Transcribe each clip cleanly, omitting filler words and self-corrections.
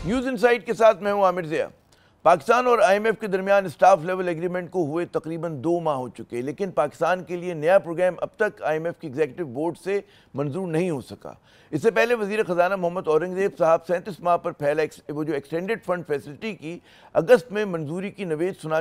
News insight के साथ मैं हूं आमिर ज़िया। पाकिस्तान और आईएमएफ के दरमियान स्टाफ लेवल एग्रीमेंट को हुए तकरीबन 2 माह हो चुके, लेकिन पाकिस्तान के लिए नया प्रोग्राम अब तक आईएमएफ की एग्जीक्यूटिव बोर्ड से मंजूर नहीं हो सका। इससे पहले वज़ीर ख़जाना मोहम्मद औरंगज़ेब साहब 37 माह पर फैला वो जो एक्सटेंडेड फंड फैसिलिटी की अगस्त में मंजूरी की नवेद सुना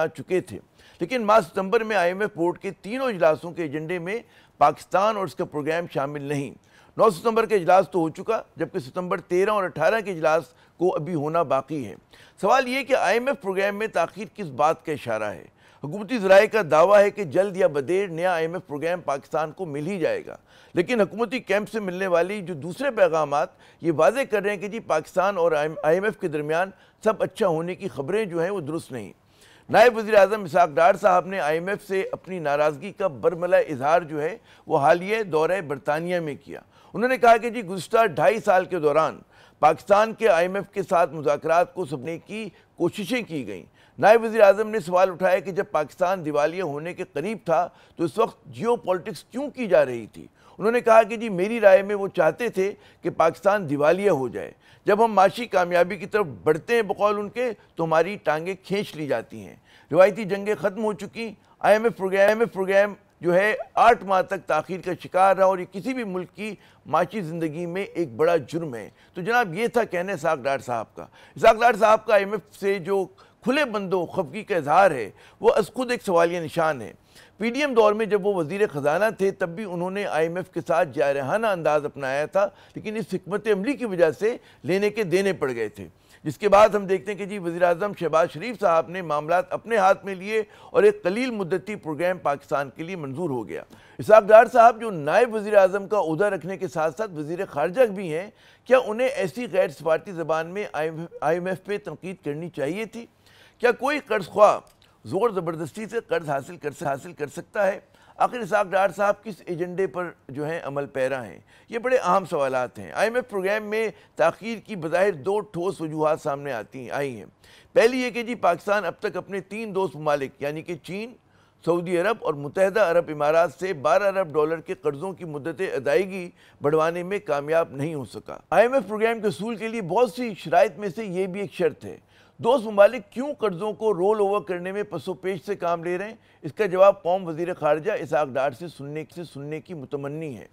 चुके थे, लेकिन माह सितंबर में आईएमएफ बोर्ड के तीनों इजलासों के एजेंडे में पाकिस्तान और इसका प्रोग्राम शामिल नहीं। 9 सितंबर का इजलास तो हो चुका, जबकि सितंबर 13 और 18 के इजलास को अभी होना बाकी है। सवाल ये कि आईएमएफ प्रोग्राम में ताख़ीर किस बात का इशारा है। हुकूमती ज़राए का दावा है कि जल्द या बदेर नया आईएमएफ प्रोग्राम पाकिस्तान को मिल ही जाएगा, लेकिन हुकूमती कैंप से मिलने वाली जो दूसरे पैगामात ये वाज़े कर रहे हैं कि जी पाकिस्तान और आईएमएफ के दरमियान सब अच्छा होने की खबरें जो हैं वो दुरुस्त नहीं। नायब वज़ीर आज़म इसहाक़ डार साहब ने आईएमएफ से अपनी नाराज़गी का बरमला इजहार जो है वो हालिया दौरे बरतानिया में किया। उन्होंने कहा कि जी गुज़श्ता 2.5 साल के दौरान पाकिस्तान के आईएमएफ के साथ मुज़ाकरात को सपने की कोशिशें की गईं। नायब वज़ीर आज़म ने सवाल उठाया कि जब पाकिस्तान दिवालिया होने के करीब था तो इस वक्त जियो पॉलिटिक्स क्यों की जा रही थी। उन्होंने कहा कि जी मेरी राय में वो चाहते थे कि पाकिस्तान दिवालिया हो जाए। जब हम माशी कामयाबी की तरफ बढ़ते हैं बकौल उनके, तो हमारी टांगें खींच ली जाती हैं। रिवायती जंगें ख़त्म हो चुकी। आईएमएफ प्रोग्राम जो है 8 माह तक ताख़ीर का शिकार रहा और ये किसी भी मुल्क की माशी ज़िंदगी में एक बड़ा जुर्म है। तो जनाब ये था कहने इसहाक़ डार साहब का। इसहाक़ डार साहब का आईएमएफ से जो खुले बंदों खफगी का इजहार है वो खुद एक सवालिया निशान है। पीडीएम दौर में जब वो वज़ीर ख़जाना थे तब भी उन्होंने आईएमएफ के साथ जारहाना अंदाज़ अपनाया था, लेकिन इस हिकमत अमली की वजह से लेने के देने पड़ गए थे। जिसके बाद हम देखते हैं कि जी वज़ीर आज़म शहबाज शरीफ साहब ने मामलात अपने हाथ में लिए और एक कलील मुद्दती प्रोग्राम पाकिस्तान के लिए मंजूर हो गया। इसहाक़ डार साहब जो नायब वज़ीर आज़म का ओहदा रखने के साथ साथ वज़ीर ख़ारजा भी हैं, क्या उन्हें ऐसी गैर सफारती ज़बान में आईएमएफ पे तनकीद करनी चाहिए थी? क्या कोई कर्ज़ ख्वाह ज़ोर ज़बरदस्ती से कर्ज़ हासिल कर सकता है? आखिर इसहाक़ डार साहब किस एजेंडे पर जो हैं अमल पैरा हैं? ये बड़े अहम सवालात हैं। आईएमएफ प्रोग्राम में ताख़ीर की बज़ाहिर 2 ठोस वजूहात सामने आई हैं। पहली ये कि जी पाकिस्तान अब तक अपने 3 दोस्त ममालिक यानी कि चीन, सऊदी अरब और मुत्तहिदा अरब इमारात से $12 अरब के कर्ज़ों की मुद्दत अदायगी बढ़वाने में कामयाब नहीं हो सका। आईएमएफ प्रोग्राम के असूल के लिए बहुत सी शराइत में से ये भी एक शर्त है। दोस्त ममालिक क्यों कर्ज़ों को रोल ओवर करने में पसोपेश से काम ले रहे हैं? इसका जवाब कौम वज़ीर ख़ारजा इसहाक़ डार से सुनने की मुतमन्नी है।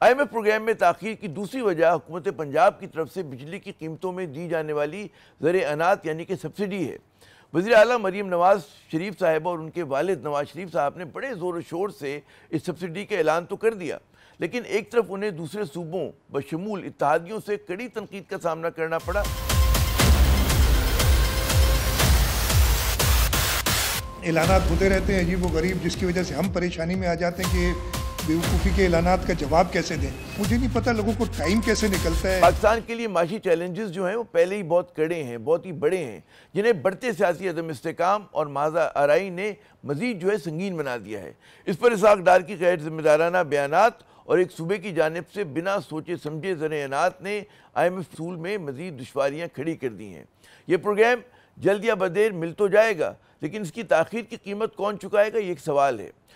आईएमएफ प्रोग्राम में ताख़ीर की दूसरी वजह हुकूमत पंजाब की तरफ से बिजली की कीमतों में दी जाने वाली ज़र-ए-अनात यानी कि सब्सिडी है। वज़ीर आला मरीम नवाज़ शरीफ साहिबा और उनके वालिद नवाज़ शरीफ साहब ने बड़े ज़ोर शोर से इस सब्सिडी का ऐलान तो कर दिया, लेकिन एक तरफ उन्हें दूसरे सूबों बशमूल इत्तेहादियों से कड़ी तनकीद का सामना करना पड़ा। ऐलानात होते रहते हैं अजीब व गरीब, जिसकी वजह से हम परेशानी में आ जाते हैं कि बेवकूफ़ी के ऐलानात का जवाब कैसे दें। मुझे नहीं पता लोगों को टाइम कैसे निकलता है। पाकिस्तान के लिए माशी चैलेंजेस जो हैं वो पहले ही बहुत कड़े हैं, बहुत ही बड़े हैं, जिन्हें बढ़ते सियासी अदम इस्तेकाम और माज़ा आराई ने मज़ीद जो है संगीन बना दिया है। इस पर इसहाक़ डार की गैर ज़िम्मेदाराना बयानात और एक सूबे की जानिब से बिना सोचे समझे ज़र-ए-अनात ने आईएमएफ असूल में मज़ीद दुश्वारियाँ खड़ी कर दी हैं। ये प्रोग्राम जल्द या बदेर मिल तो जाएगा, लेकिन इसकी ताख़ीर की कीमत कौन चुकाएगा, ये एक सवाल है।